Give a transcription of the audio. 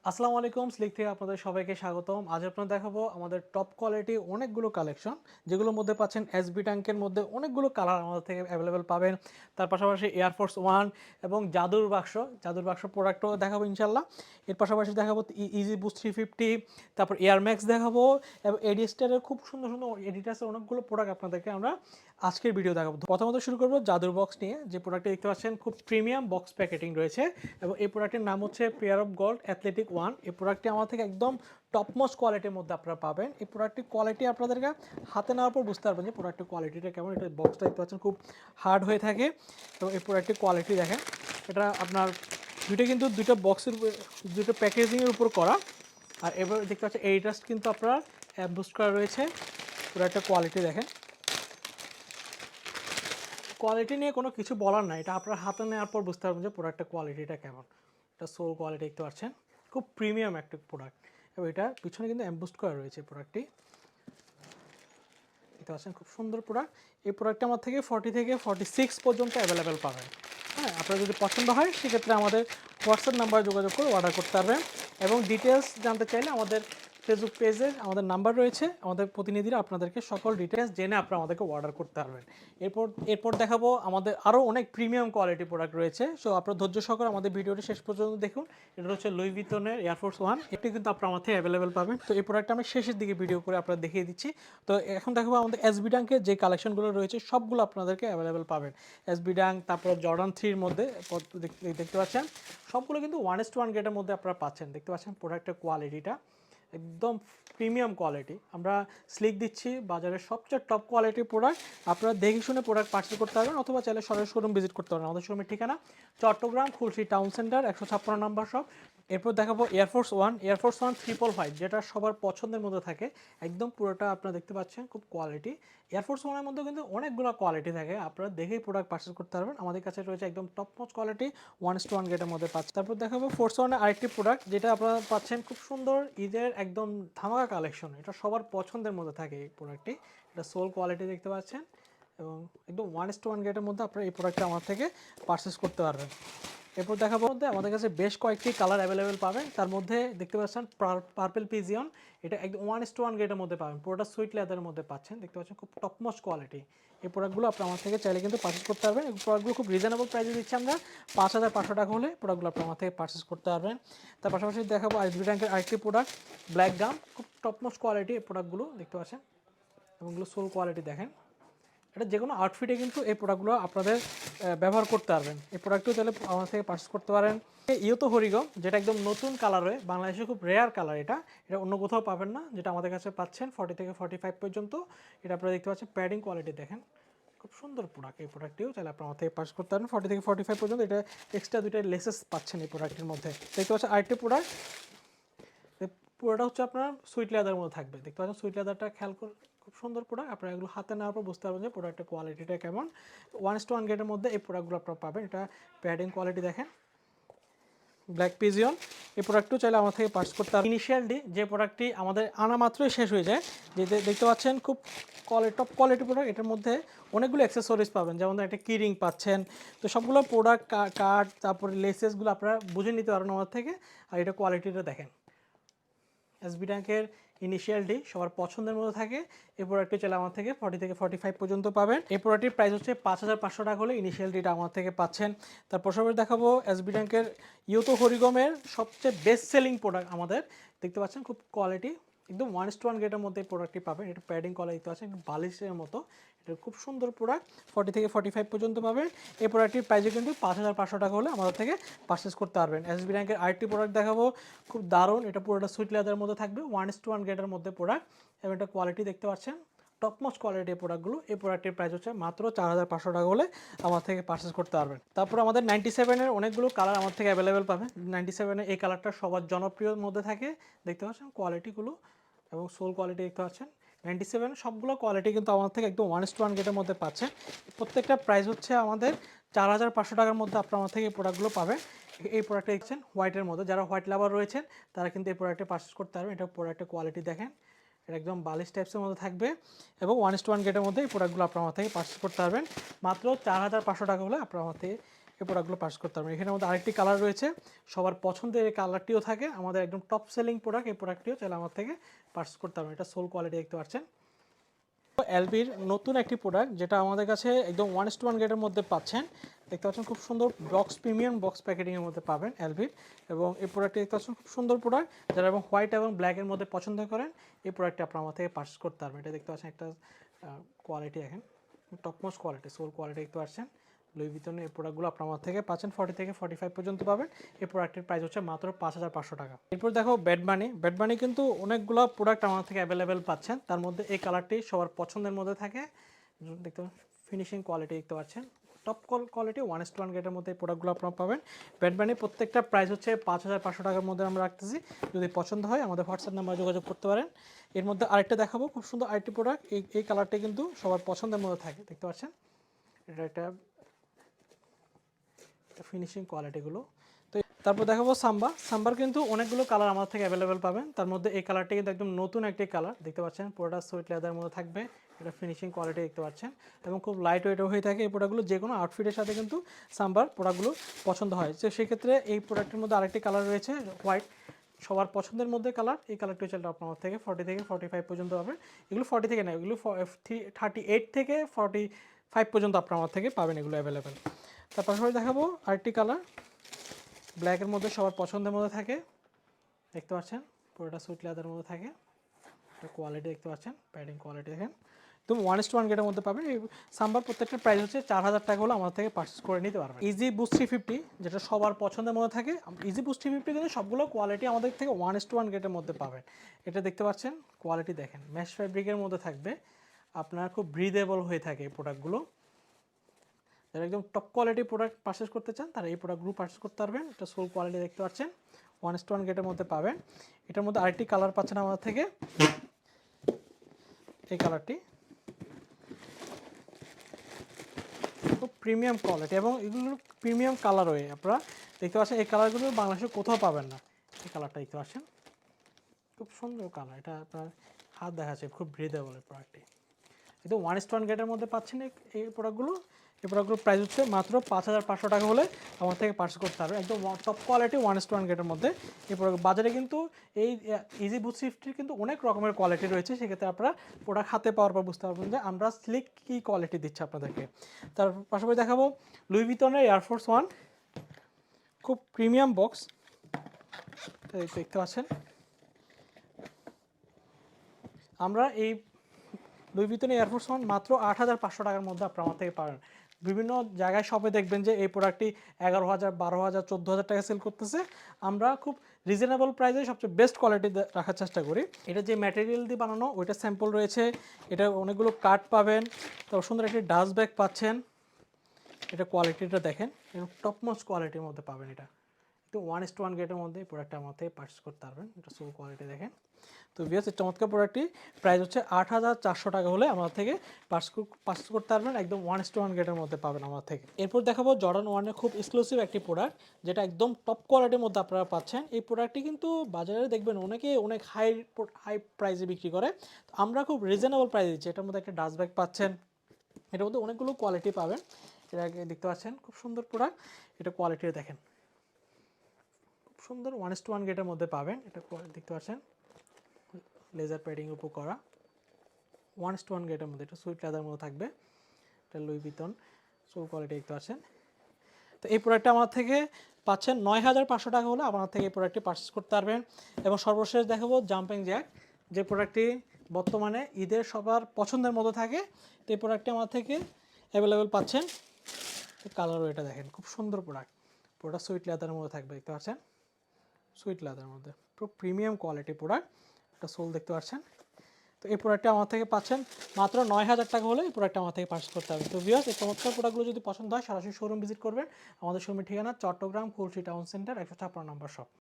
আসসালামু আলাইকুম স্লিক থেকে আপনাদের সবাইকে স্বাগতম। আজ আপনাদের দেখাবো আমাদের টপ কোয়ালিটি অনেকগুলো কালেকশন, যেগুলোর মধ্যে পাচ্ছেন এসবি ট্যাঙ্কের মধ্যে অনেকগুলো কালার আমাদের থেকে অ্যাভেলেবেল পাবেন। তার পাশাপাশি এয়ারফোর্স ওয়ান এবং জাদুর বাক্স প্রোডাক্টও দেখাবো ইনশাল্লাহ। এর পাশাপাশি দেখাবো ইজি বুস্ট 350, তারপর এয়ার ম্যাক্স দেখাবো এবং এডিস্টারের খুব সুন্দর সুন্দর এডিটাসের অনেকগুলো প্রোডাক্ট আপনাদেরকে আমরা আজকের ভিডিও দেখাবো। প্রথমত শুরু করবো জাদুর বক্স নিয়ে। যে প্রোডাক্টটি দেখতে পাচ্ছেন খুব প্রিমিয়াম বক্স প্যাকেটিং রয়েছে এবং এই প্রোডাক্টের নাম হচ্ছে pair of gold athletic one. এই প্রোডাক্টটি আমার থেকে একদম টপমোস্ট কোয়ালিটির মধ্যে আপনারা পাবেন। এই প্রোডাক্টটির কোয়ালিটি আপনাদেরকে হাতে নেওয়ার পর বুঝতে পারবেন যে প্রোডাক্টের কোয়ালিটিটা কেমন। এটা বক্সটা দেখতে পাচ্ছেন খুব হার্ড হয়ে থাকে। তো এই প্রোডাক্টের কোয়ালিটি দেখেন, এটা আপনার দুইটা বক্সের দুটো প্যাকেজিংয়ের উপর করা। আর এবার দেখতে পাচ্ছেন এইটাস কিন্তু আপনার বুস্ট করা রয়েছে। প্রোডাক্টের কোয়ালিটি দেখেন, কোয়ালিটি নিয়ে কোনো কিছু বলার নাই, এটা আপনার হাতে নেওয়ার পর বুঝতে পারবেন যে প্রোডাক্টের কোয়ালিটিটা কেমন। এটা সোল কোয়ালিটি দেখতে পাচ্ছেন, খুব প্রিমিয়াম একটা প্রোডাক্ট। এবং এটা পিছনে কিন্তু এমবুস্ট করা রয়েছে প্রোডাক্টটি, দেখতে পাচ্ছেন খুব সুন্দর প্রোডাক্ট। এই প্রোডাক্টটা আমার থেকে 40 থেকে 46 পর্যন্ত অ্যাভেলেবেল পাবেন। হ্যাঁ, আপনার যদি পছন্দ হয় সেক্ষেত্রে আমাদের হোয়াটসঅ্যাপ নাম্বারে যোগাযোগ করে অর্ডার করতে পারবেন। এবং ডিটেলস জানতে চাইলে আমাদের ফেসবুক পেজে আমাদের নাম্বার রয়েছে, আমাদের প্রতিনিধিরা আপনাদেরকে সকল ডিটেলস জেনে আপনারা আমাদেরকে অর্ডার করতে পারবেন। এরপর এরপর দেখাবো আমাদের আরও অনেক প্রিমিয়াম কোয়ালিটি প্রোডাক্ট রয়েছে। সো আপনার ধৈর্য সহকারে আমাদের ভিডিওটি শেষ পর্যন্ত দেখুন। এটা হচ্ছে লুই ভিতনের এয়ারফোর্স ওয়ান, এটি কিন্তু আপনার আমার থেকে অ্যাভেলেবেল পাবেন। তো এই প্রোডাক্টটা আমি শেষের দিকে ভিডিও করে আপনারা দেখিয়ে দিচ্ছি। তো এখন দেখাবো আমাদের এসবি ডাঙ্কের যে কালেকশনগুলো রয়েছে সবগুলো আপনাদেরকে অ্যাভেলেবেল পাবেন। এসবি ডাঙ্ক, তারপর জর্ডান 3-র মধ্যে দেখতে পাচ্ছেন সবগুলো কিন্তু 1:1 গ্রেডের মধ্যে আপনারা পাচ্ছেন। দেখতে পাচ্ছেন প্রোডাক্টের কোয়ালিটিটা একদম প্রিমিয়াম কোয়ালিটি। আমরা স্লিক দিচ্ছি বাজারের সবচেয়ে টপ কোয়ালিটির প্রোডাক্ট। আপনারা দেখে শুনে প্রোডাক্ট পারচেজ করতে পারবেন অথবা চাইলে সরাসরি শোরুম ভিজিট করতে পারেন। আমাদের শোরুমের ঠিকানা চট্টগ্রাম খুলশী টাউন সেন্টার 156 নম্বর শপ। এরপর দেখাবো এয়ারফোর্স ওয়ান 555, যেটা সবার পছন্দের মধ্যে থাকে। একদম পুরোটা আপনারা দেখতে পাচ্ছেন খুব কোয়ালিটি। এয়ারফোর্স ওয়ানের মধ্যে কিন্তু অনেকগুলো কোয়ালিটি থাকে, আপনারা দেখেই প্রোডাক্ট পারচেজ করতে পারবেন। আমাদের কাছে রয়েছে একদম টপ মোস্ট কোয়ালিটি 1:1 গ্রেডের মধ্যে পাচ্ছেন। তারপর দেখাবো ফোর্স ওয়ানের আরেকটি প্রোডাক্ট, যেটা আপনারা পাচ্ছেন খুব সুন্দর ঈদের একদম ধামাকা কালেকশন। এটা সবার পছন্দের মধ্যে থাকে এই প্রোডাক্টটি। এটা সোল কোয়ালিটি দেখতে পাচ্ছেন এবং একদম 1:1 গ্রেডের মধ্যে আপনারা এই প্রোডাক্টটা আমার থেকে পারচেস করতে পারবেন। এরপর দেখাবো মধ্যে আমাদের কাছে বেশ কয়েকটি কালার অ্যাভেলেবেল পাবেন। তার মধ্যে দেখতে পাচ্ছেন পার্পেল পিজিয়ন, এটা একদম 1:1 গ্রেডের মধ্যে পাবেন। পুরোটা সুইট লেদারের মধ্যে পাচ্ছেন, দেখতে পাচ্ছেন খুব টপমোস্ট কোয়ালিটি। এই প্রোডাক্টগুলো আপনার আমার থেকে চাইলে কিন্তু পারচেস করতে পারবেন। এই প্রোডাক্টগুলো খুব রিজনেবল প্রাইসে দিচ্ছি আমরা, 5,500 টাকা হলে প্রোডাক্টগুলো আপনার আমার থেকে পারচেস করতে পারবেন। তার পাশাপাশি দেখাবো এসবি ব্যাংকের আরেকটি প্রোডাক্ট ব্ল্যাক গাম, খুব টপমোস্ট কোয়ালিটি এই প্রোডাক্টগুলো দেখতে পাচ্ছেন এবং এগুলো সোল কোয়ালিটি দেখেন। এটা যে কোনো আউটফিটে কিন্তু এই প্রোডাক্টগুলো আপনাদের ব্যবহার করতে পারবেন। এই প্রোডাক্টও তাহলে আমার থেকে পারচেস করতে পারেন। ইয়োতো হরিগম, যেটা একদম নতুন কালার হয়ে বাংলাদেশে খুব রেয়ার কালার, এটা এটা অন্য কোথাও পাবেন না, যেটা আমাদের কাছে পাচ্ছেন 40 থেকে 45 পর্যন্ত। এটা আপনারা দেখতে পাচ্ছেন প্যাডিং কোয়ালিটি দেখেন, খুব সুন্দর প্রোডাক্ট। এই প্রোডাক্টটিও চাইলে আপনার আমার থেকে পারচেস করতে পারেন 40 থেকে 45 পর্যন্ত। এটা এক্সট্রা দুইটা লেসেস পাচ্ছেন এই প্রোডাক্টের মধ্যে। দেখতে পাচ্ছেন আরেকটি প্রোডাক্ট, পুরোটা হচ্ছে আপনার সুইট লেদারের মধ্যে থাকবে। দেখতে পাচ্ছেন সুইট লেদারটা খেয়াল করে, খুব সুন্দর প্রোডাক্ট। আপনারা এগুলো হাতে নেওয়ার পর বুঝতে পারবেন যে প্রোডাক্টের কোয়ালিটিটা কেমন। 1:1 গ্রেডের মধ্যে এই প্রোডাক্টগুলো আপনারা পাবেন। এটা প্যাডিং কোয়ালিটি দেখেন, ব্ল্যাক পিজিয়ন। এই প্রোডাক্টও চাইলে আমার থেকে পার্চেস করতে পারবেন। ইনিশিয়াল ডি, যে প্রোডাক্টটি আমাদের আনা মাত্রই শেষ হয়ে যায়, যে দেখতে পাচ্ছেন খুব টপ কোয়ালিটি প্রোডাক্ট। এটার মধ্যে অনেকগুলো অ্যাক্সেসরিজ পাবেন, যেমন একটা কি রিং পাচ্ছেন। তো সবগুলো প্রোডাক্ট কার্ড, তারপরে লেসেসগুলো আপনারা বুঝে নিতে পারবেন আমার থেকে। আর এটা কোয়ালিটিটা দেখেন, এসবি ব্যাংকের ইনিশিয়াল ডি সবার পছন্দের মধ্যে থাকে। এই প্রোডাক্টটি চাইলে আমার থেকে 40 থেকে 45 পর্যন্ত পাবেন। এই প্রোডাক্টটির প্রাইস হচ্ছে 5,500 টাকা হলে ইনিশিয়াল ডিটা আমার থেকে পাচ্ছেন। তারপর সবাই দেখাবো এসবি ব্যাংকের ইয়োতো হরিগমের সবচেয়ে বেস্ট সেলিং প্রোডাক্ট আমাদের। দেখতে পাচ্ছেন খুব কোয়ালিটি একদম 1:1 গ্রেডের মধ্যে এই প্রোডাক্টটি পাবেন। এটা প্যাডিং কোয়ালিটি দেখতে পাচ্ছেন, একটু বালিশের মতো। এটা খুব সুন্দর প্রোডাক্ট, 40 থেকে 45 পর্যন্ত পাবেন। এই প্রোডাক্টটির প্রাইসে কিন্তু 5,500 টাকা হলে আমাদের থেকে পারচেস করতে পারবেন। এসবি ব্যাংকের আরেকটি প্রোডাক্ট দেখাবো, খুব দারুণ। এটা পুরোটা সুইট লেদারের মধ্যে থাকবে, 1:1 গ্রেডের মধ্যে প্রোডাক্ট এবং এটা কোয়ালিটি দেখতে পাচ্ছেন টপমোস্ট কোয়ালিটি এই প্রোডাক্টগুলো। এই প্রোডাক্টের প্রাইস হচ্ছে মাত্র 4,500 টাকা হলে আমার থেকে পারচেস করতে পারবেন। তারপর আমাদের 97-এর অনেকগুলো কালার আমার থেকে অ্যাভেলেবেল পাবেন। 97-এর এই কালারটা সবার জনপ্রিয়র মধ্যে থাকে, দেখতে পাচ্ছেন কোয়ালিটিগুলো এবং সোল কোয়ালিটি দেখতে পাচ্ছেন। 97 সবগুলো কোয়ালিটি কিন্তু আমার থেকে একদম 1:1 গ্রেডের মধ্যে পাচ্ছেন। প্রত্যেকটা প্রাইস হচ্ছে আমাদের 4,500 টাকার মধ্যে আপনার আমার থেকে এই প্রোডাক্টগুলো পাবেন। এই প্রোডাক্টটা দেখছেন হোয়াইটের মধ্যে, যারা হোয়াইট লাভার রয়েছেন তারা কিন্তু এই প্রোডাক্টে পারচেস করতে পারবেন। এটা প্রোডাক্টের কোয়ালিটি দেখেন, এটা একদম বালিশ টাইপসের মধ্যে থাকবে এবং 1:1 গ্রেডের মধ্যে এই প্রোডাক্টগুলো আপনার আমার থেকে পারচেস করতে পারবেন মাত্র 4,500 টাকা হলে আপনার আমার থেকে এই প্রোডাক্টগুলো পারচেস করতে পারবেন। এখানে আমাদের আরেকটি কালার রয়েছে, সবার পছন্দের এই কালারটিও থাকে, আমাদের একদম টপ সেলিং প্রোডাক্ট। এই প্রোডাক্টটিও চাইলে আমার থেকে পারচেস করতে পারবেন। এটা সোল কোয়ালিটি দেখতে পাচ্ছেন। এলবির নতুন একটি প্রোডাক্ট যেটা আমাদের কাছে একদম 1:1 গ্রেডের মধ্যে পাচ্ছেন। দেখতে পাচ্ছেন খুব সুন্দর বক্স, প্রিমিয়াম বক্স প্যাকেটিংয়ের মধ্যে পাবেন এলবির। এবং এই প্রোডাক্টটি দেখতে পাচ্ছেন খুব সুন্দর প্রোডাক্ট, যারা এবং হোয়াইট এবং ব্ল্যাকের মধ্যে পছন্দ করেন এই প্রোডাক্টটি আপনার আমার থেকে পারচেস করতে পারবেন। এটা দেখতে পাচ্ছেন একটা কোয়ালিটি, দেখেন টপমোস্ট কোয়ালিটি, সোল কোয়ালিটি দেখতে পাচ্ছেন। লুই ভিতনে এই প্রোডাক্টগুলো আপনার আমার থেকে পাচ্ছেন 40 থেকে 45 পর্যন্ত পাবেন। এই প্রোডাক্টের প্রাইস হচ্ছে মাত্র 5,500 টাকা। এরপর দেখো বেড বানি কিন্তু অনেকগুলো প্রোডাক্ট আমার থেকে অ্যাভেলেবেল পাচ্ছেন। তার মধ্যে এই কালারটি সবার পছন্দের মধ্যে থাকে, দেখতে ফিনিশিং কোয়ালিটি দেখতে পাচ্ছেন, টপ কোয়ালিটি 1:1 গ্রেডের মধ্যে এই প্রোডাক্টগুলো আপনারা পাবেন। বেড বানি প্রত্যেকটা প্রাইস হচ্ছে 5,500 টাকার মধ্যে আমরা রাখতেছি। যদি পছন্দ হয় আমাদের হোয়াটসঅ্যাপ নাম্বারে যোগাযোগ করতে পারেন। এর মধ্যে আরেকটা দেখাবো, খুব সুন্দর আরেকটি প্রোডাক্ট, এই কালারটি কিন্তু সবার পছন্দের মধ্যে থাকে, দেখতে পাচ্ছেন। এটা একটা ফিনিশিং কোয়ালিটিগুলো। তো তারপর দেখাবো সাম্বার কিন্তু অনেকগুলো কালার আমার থেকে অ্যাভেলেবেল পাবেন। তার মধ্যে এই কালারটি কিন্তু একদম নতুন একটি কালার, দেখতে পাচ্ছেন। পুরোটা সুইট লেদারের মধ্যে থাকবে, এটা ফিনিশিং কোয়ালিটি দেখতে পাচ্ছেন, এবং খুব লাইট ওয়েটও হয়ে থাকে। এই প্রোডাক্টগুলো যে কোনো আউটফিটের সাথে কিন্তু সাম্বার প্রোডাক্টগুলো পছন্দ হয়। তো সেক্ষেত্রে এই প্রোডাক্টের মধ্যে আরেকটি কালার রয়েছে হোয়াইট, সবার পছন্দের মধ্যে কালার। এই কালারটি হচ্ছে আপনার থেকে 40 থেকে 45 পর্যন্ত হবে। এগুলো 40 থেকে না, এগুলো 38 থেকে 45 পর্যন্ত আপনার আমার থেকে পাবেন, এগুলো অ্যাভেলেবেল। তার পাশাপাশি দেখাবো আরেকটি কালার, ব্ল্যাকের মধ্যে সবার পছন্দের মধ্যে থাকে, দেখতে পাচ্ছেন। পুরোটা সুইট লেদারের মধ্যে থাকে, এটা কোয়ালিটি দেখতে পাচ্ছেন, প্যাডিং কোয়ালিটি দেখেন, তুমি 1:1 গ্রেডের মধ্যে পাবেন। এই সাম্বার প্রত্যেকটা প্রাইস হচ্ছে 4,000 টাকা হলে আমার থেকে পারচেস করে নিতে পারবেন। ইজি বুস্ট 350 যেটা সবার পছন্দের মধ্যে থাকে, ইজি বুস্ট 350 কিন্তু সবগুলো কোয়ালিটি আমাদের থেকে 1:1 গ্রেডের মধ্যে পাবেন। এটা দেখতে পাচ্ছেন, কোয়ালিটি দেখেন, ম্যাশ ফ্যাব্রিকের মধ্যে থাকবে, আপনার খুব ব্রিদেবল হয়ে থাকে এই প্রোডাক্টগুলো। যারা একদম টপ কোয়ালিটি প্রোডাক্ট পারচেস করতে চান তারা এই প্রোডাক্টগুলো পারচেস করতে পারবেন। এটা সোল কোয়ালিটি দেখতে পাচ্ছেন, 1:1 গ্রেডের মধ্যে পাবেন। এটার মধ্যে আরেকটি কালার পাচ্ছেন আমাদের থেকে, এই কালারটি খুব প্রিমিয়াম কোয়ালিটি এবং এগুলো প্রিমিয়াম কালার হয়ে আপনারা দেখতে পাচ্ছেন। এই কালারগুলো বাংলাদেশে কোথাও পাবেন না। এই কালারটা দেখতে পাচ্ছেন, খুব সুন্দর কালার, এটা আপনার হাত দেখাচ্ছে, খুব ব্রিদেবল এই প্রোডাক্টটি। একদম 1:1 গ্রেডের মধ্যে পাচ্ছেন এই প্রোডাক্টগুলো। এই প্রোডাক্টগুলোর প্রাইস হচ্ছে মাত্র 5,500 টাকা হলে আমার থেকে পারচেস করতে হবে। একদম টপ কোয়ালিটি 1:1 গ্রেডের মধ্যে এই প্রোডাক্ট। বাজারে কিন্তু এই ইজি বুস্ট 350 কিন্তু অনেক রকমের কোয়ালিটি রয়েছে, সেক্ষেত্রে আপনারা প্রোডাক্ট হাতে পাওয়ার পর বুঝতে পারবেন যে আমরা স্লিক কী কোয়ালিটি দিচ্ছি আপনাদেরকে। তার পাশাপাশি দেখাবো লুই ভিতনের এয়ারফোর্স 1, খুব প্রিমিয়াম বক্স, দেখতে পাচ্ছেন। আমরা এই লুই ভিতন এয়ারফোর্স 1 মাত্র 8,500 টাকার মধ্যে আপনার আমার থেকে পাবেন। বিভিন্ন জায়গায় শপে দেখবেন যে এই প্রোডাক্টটি 11,000, 12,000, 14,000 টাকা সেল করতেছে। আমরা খুব রিজনেবল প্রাইসে সবচেয়ে বেস্ট কোয়ালিটি রাখার চেষ্টা করি। এটা যে ম্যাটেরিয়াল দিয়ে বানানো ওইটা স্যাম্পল রয়েছে, এটা অনেকগুলো কাট পাবেন, তারপর সুন্দর একটি ডাস্ট ব্যাগ পাচ্ছেন। এটা কোয়ালিটিটা দেখেন, এবং টপমোস্ট কোয়ালিটির মধ্যে পাবেন। এটা একটু 1:1 গ্রেডের মধ্যে এই প্রোডাক্টটা আমার থেকে পারচেস করতে পারবেন। এটা সোল কোয়ালিটি দেখেন। তো ভিউয়ার্স, এই চমৎকার প্রোডাক্টটি প্রাইস হচ্ছে 8,400 টাকা হলে আমার থেকে পারচেস করতে পারবেন। একদম 1:1 গ্রেডের মধ্যে পাবেন আমার থেকে। এরপর দেখাবো জর্ডান 1-এর খুব এক্সক্লুসিভ একটি প্রোডাক্ট, যেটা একদম টপ কোয়ালিটির মধ্যে আপনারা পাচ্ছেন। এই প্রোডাক্টটি কিন্তু বাজারে দেখবেন অনেকে অনেক হাই প্রাইসে বিক্রি করে, তো আমরা খুব রিজনেবল প্রাইসে দিচ্ছি। এটার মধ্যে একটা ডাস্ট ব্যাগ পাচ্ছেন, এটার মধ্যে অনেকগুলো কোয়ালিটি পাবেন। এটা দেখতে পাচ্ছেন, খুব সুন্দর প্রোডাক্ট, এটা কোয়ালিটি দেখেন, খুব সুন্দর 1:1 গ্রেডের মধ্যে পাবেন। এটা দেখতে পাচ্ছেন, লেজার প্যাডিং উপর করা, 1:1 গ্রেডের মধ্যে, এটা সুইট লেদারের মধ্যে থাকবে। এটা লুই ভিতন সোল কোয়ালিটি দেখতে পাচ্ছেন। তো এই প্রোডাক্টটা আমার থেকে পাচ্ছেন 9,500 টাকা হলে আমার থেকে এই প্রোডাক্টটি পারচেস করতে পারবেন। এবং সর্বশেষ দেখাবো জাম্পিং জ্যাক, যে প্রোডাক্টটি বর্তমানে ঈদের সবার পছন্দের মতো থাকে। তো এই প্রোডাক্টটি আমার থেকে অ্যাভেলেবেল পাচ্ছেন। কালারও এটা দেখেন, খুব সুন্দর প্রোডাক্ট, পুরোটা সুইট লেদারের মধ্যে থাকবে, দেখতে পাচ্ছেন, সুইট লেদারের মধ্যে পুরো প্রিমিয়াম কোয়ালিটি প্রোডাক্ট। একটা সোল দেখতে পাচ্ছেন। তো এই প্রোডাক্টটা আমার থেকে পাচ্ছেন মাত্র 9,000 টাকা হলে এই প্রোডাক্টটা আমার থেকে পারচেস করতে হবে। তো ভিউয়ার্স, এই চমৎকার প্রোডাক্টগুলো যদি পছন্দ হয় সরাসরি শোরুম ভিজিট করবেন। আমাদের শোরুমের ঠিকানা চট্টগ্রাম খুলশী টাউন সেন্টার 156 নম্বর শপ।